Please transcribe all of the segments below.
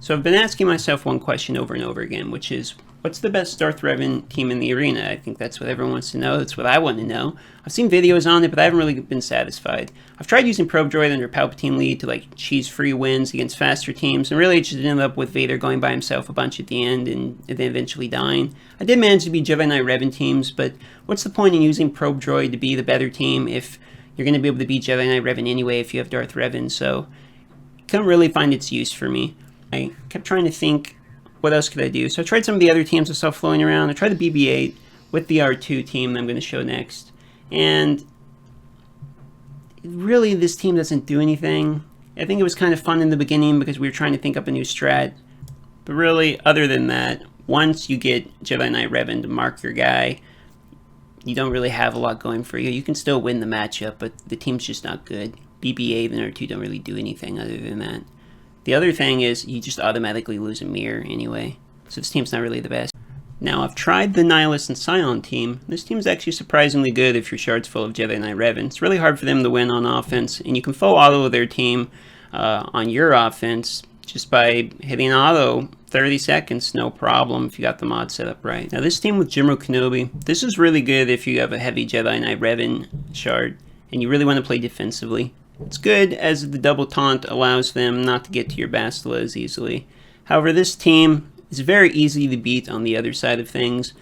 So I've been asking myself one question over and over again, which is, what's the best Darth Revan team in the arena? I think that's what everyone wants to know. That's what I want to know. I've seen videos on it, but I haven't really been satisfied. I've tried using Probe Droid under Palpatine lead to cheese free wins against faster teams, and really it just ended up with Vader going by himself a bunch at the end and then eventually dying. I did manage to beat Jedi Knight Revan teams, but what's the point in using Probe Droid to be the better team if you're going to be able to beat Jedi Knight Revan anyway if you have Darth Revan? So I couldn't really find its use for me. I kept trying to think, what else could I do? So I tried some of the other teams I saw floating around. I tried the BB-8 with the R2 team that I'm going to show next. And really, this team doesn't do anything. I think it was kind of fun in the beginning because we were trying to think up a new strat. But really, other than that, once you get Jedi Knight Revan to mark your guy, you don't really have a lot going for you. You can still win the matchup, but the team's just not good. BB-8 and R2 don't really do anything other than that. The other thing is, you just automatically lose a mirror anyway, so this team's not really the best. Now, I've tried the Nihilus and Scion team. This team's actually surprisingly good if your shard's full of Jedi Knight Revan. It's really hard for them to win on offense, and you can full auto their team on your offense just by hitting auto 30 seconds, no problem if you got the mod set up right. Now, this team with General Kenobi, this is really good if you have a heavy Jedi Knight Revan shard, and you really want to play defensively. It's good as the double taunt allows them not to get to your Bastila as easily. However, this team is very easy to beat on the other side of things.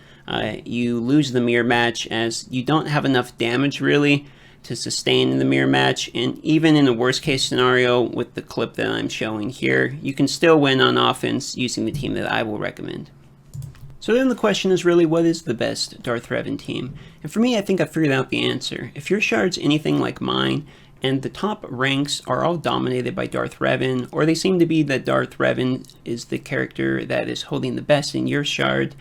You lose the mirror match as you don't have enough damage really to sustain in the mirror match, and even in the worst case scenario with the clip that I'm showing here, you can still win on offense using the team that I will recommend. So then the question is really, what is the best Darth Revan team? And for me, I think I figured out the answer. If your shard's anything like mine, and the top ranks are all dominated by Darth Revan, or they seem to be that Darth Revan is the character that is holding the best in your shard,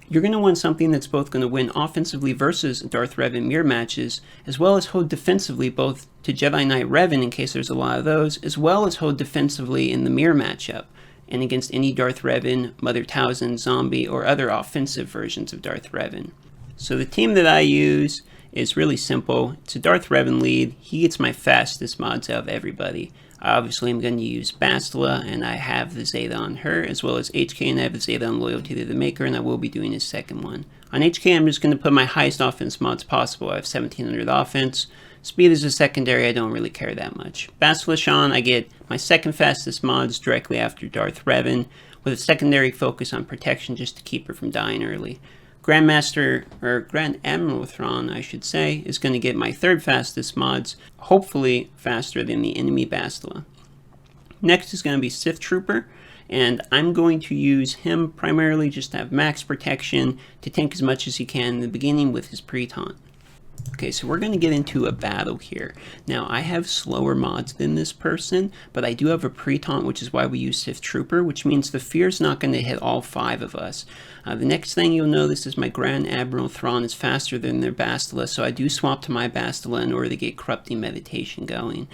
you're going to want something that's both going to win offensively versus Darth Revan mirror matches, as well as hold defensively both to Jedi Knight Revan in case there's a lot of those, as well as hold defensively in the mirror matchup, and against any Darth Revan, Mother Talzin, Zombie, or other offensive versions of Darth Revan. So the team that I use is really simple. It's a Darth Revan lead. He gets my fastest mods out of everybody. Obviously, I'm going to use Bastila, and I have the Zeta on her, as well as HK, and I have the Zeta on Loyalty to the Maker, and I will be doing his second one. On HK, I'm just going to put my highest offense mods possible. I have 1700 offense. Speed is a secondary. I don't really care that much. Bastila Shan, I get my second fastest mods directly after Darth Revan, with a secondary focus on protection just to keep her from dying early. Grandmaster, or Grand Admiral Thrawn, I should say, is going to get my third fastest mods, hopefully faster than the enemy Bastila. Next is going to be Sith Trooper, and I'm going to use him primarily just to have max protection to tank as much as he can in the beginning with his pre-taunt. Okay, so we're going to get into a battle here. Now, I have slower mods than this person, but I do have a pre-taunt, which is why we use Sith Trooper, which means the fear's not going to hit all 5 of us. The next thing you'll notice is my Grand Admiral Thrawn is faster than their Bastila, so I do swap to my Bastila in order to get Corrupting Meditation going.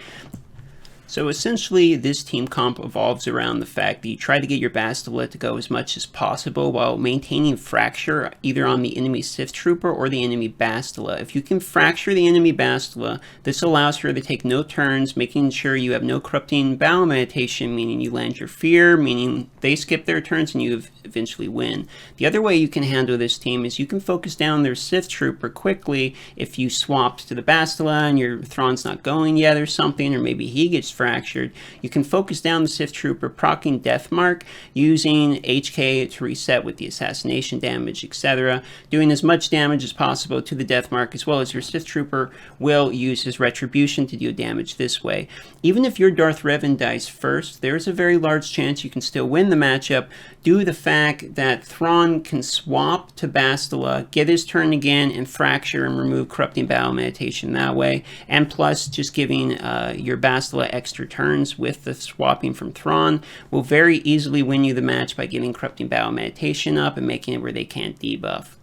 So essentially, this team comp evolves around the fact that you try to get your Bastila to go as much as possible while maintaining fracture either on the enemy Sith Trooper or the enemy Bastila. If you can fracture the enemy Bastila, this allows her to take no turns, making sure you have no corrupting battle meditation, meaning you land your fear, meaning they skip their turns and you eventually win. The other way you can handle this team is you can focus down their Sith Trooper quickly if you swapped to the Bastila and your Thrawn's not going yet or something, or maybe he gets fractured. You can focus down the Sith Trooper, proccing Death Mark, using HK to reset with the assassination damage, etc., doing as much damage as possible to the Death Mark, as well as your Sith Trooper will use his Retribution to deal damage this way. Even if your Darth Revan dies first, there is a very large chance you can still win the matchup due to the fact that Thrawn can swap to Bastila, get his turn again, and fracture and remove Corrupting Battle Meditation that way, and plus just giving your Bastila extra turns with the swapping from Thrawn will very easily win you the match by getting Corrupting Battle Meditation up and making it where they can't debuff.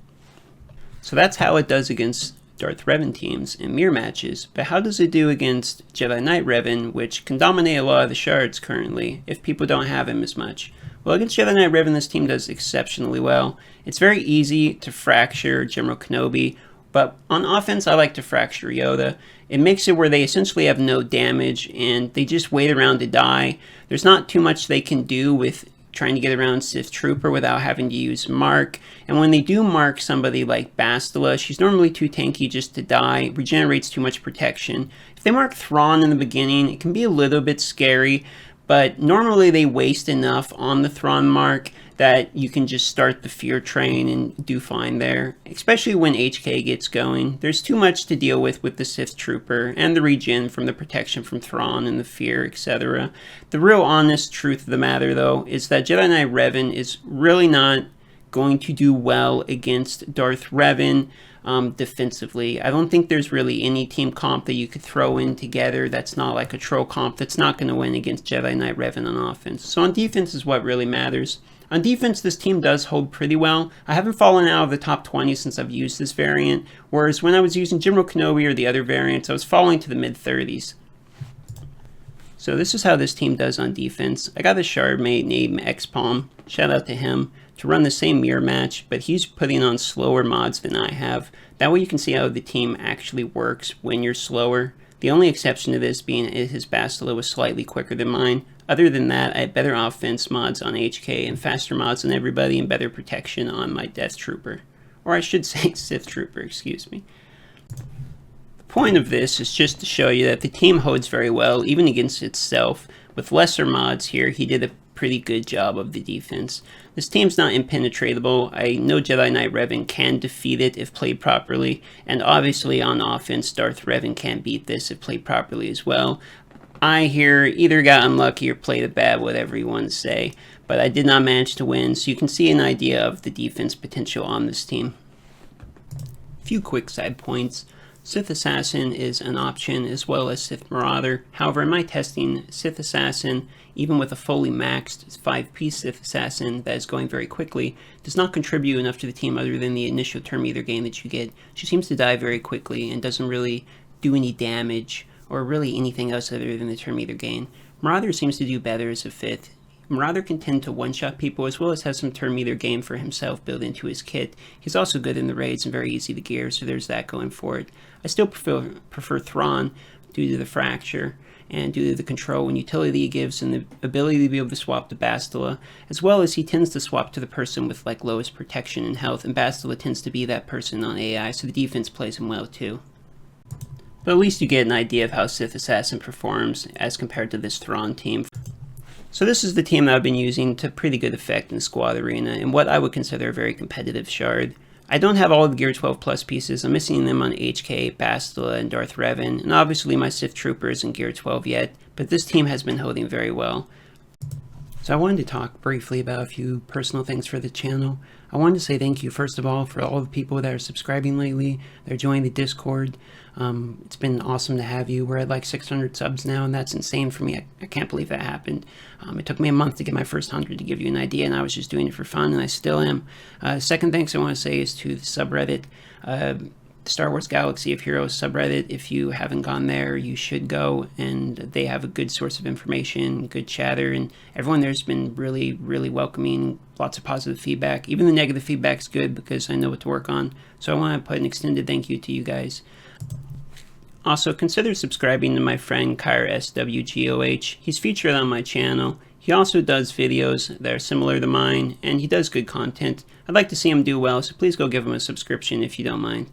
So that's how it does against Darth Revan teams in mirror matches, but how does it do against Jedi Knight Revan, which can dominate a lot of the shards currently, if people don't have him as much? Well, against Jedi Knight Revan, this team does exceptionally well. It's very easy to fracture General Kenobi But on offense, I like to fracture Yoda. It makes it where they essentially have no damage and they just wait around to die. There's not too much they can do with trying to get around Sith Trooper without having to use Mark. And when they do mark somebody like Bastila, she's normally too tanky just to die, regenerates too much protection. If they mark Thrawn in the beginning, it can be a little bit scary, but normally they waste enough on the Thrawn mark that you can just start the fear train and do fine there, especially when HK gets going. There's too much to deal with the Sith Trooper and the regen from the protection from Thrawn and the fear, etc. The real honest truth of the matter, though, is that Jedi Knight Revan is really not going to do well against Darth Revan defensively. I don't think there's really any team comp that you could throw in together that's not like a troll comp that's not going to win against Jedi Knight Revan on offense. So on defense is what really matters. On defense, this team does hold pretty well. I haven't fallen out of the top 20 since I've used this variant, whereas when I was using General Kenobi or the other variants, I was falling to the mid-30s. So this is how this team does on defense. I got a shard mate named XPalm, shout out to him, to run the same mirror match, but he's putting on slower mods than I have. That way you can see how the team actually works when you're slower. The only exception to this being his Bastila was slightly quicker than mine. Other than that, I had better offense mods on HK and faster mods on everybody and better protection on my Death Trooper. Or I should say Sith Trooper, excuse me. The point of this is just to show you that the team holds very well, even against itself. With lesser mods here, he did a pretty good job of the defense. This team's not impenetrable. I know Jedi Knight Revan can defeat it if played properly, and obviously on offense, Darth Revan can't beat this if played properly as well. I here either got unlucky or played it bad, whatever you want to say, but I did not manage to win, so you can see an idea of the defense potential on this team. A few quick side points. Sith Assassin is an option as well as Sith Marauder. However, in my testing, Sith Assassin, even with a fully maxed 5-piece Sith Assassin that is going very quickly, does not contribute enough to the team other than the initial Term Eater gain that you get. She seems to die very quickly and doesn't really do any damage or really anything else other than the Term Eater gain. Marauder seems to do better as a 5th. Marauder can tend to one-shot people as well as have some Term Eater game for himself built into his kit. He's also good in the raids and very easy to gear, so there's that going for it. I still prefer Thrawn due to the fracture and due to the control and utility he gives and the ability to be able to swap to Bastila, as well as he tends to swap to the person with like lowest protection and health, and Bastila tends to be that person on AI, so the defense plays him well too. But at least you get an idea of how Sith Assassin performs as compared to this Thrawn team. So this is the team that I've been using to pretty good effect in Squad Arena, and what I would consider a very competitive shard. I don't have all of the Gear 12 Plus pieces. I'm missing them on HK, Bastila, and Darth Revan, and obviously my Sith Trooper isn't Gear 12 yet, but this team has been holding very well. So I wanted to talk briefly about a few personal things for the channel. I wanted to say thank you, first of all, for all the people that are subscribing lately. They're joining the Discord. It's been awesome to have you. We're at like 600 subs now, and that's insane for me. I can't believe that happened. It took me a month to get my first 100 to give you an idea, and I was just doing it for fun, and I still am. Second thanks I want to say is to the subreddit. Star Wars Galaxy of Heroes subreddit. If you haven't gone there, you should go, and they have a good source of information, good chatter, and everyone there's been really, really welcoming, lots of positive feedback. Even the negative feedback's good because I know what to work on, so I want to put an extended thank you to you guys. Also, consider subscribing to my friend Kyra SWGOH. He's featured on my channel. He also does videos that are similar to mine, and he does good content. I'd like to see him do well, so please go give him a subscription if you don't mind.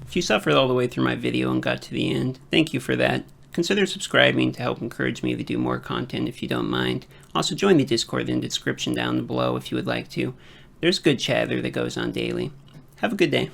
If you suffered all the way through my video and got to the end, thank you for that. Consider subscribing to help encourage me to do more content if you don't mind. Also, join the Discord in the description down below if you would like to. There's good chatter that goes on daily. Have a good day.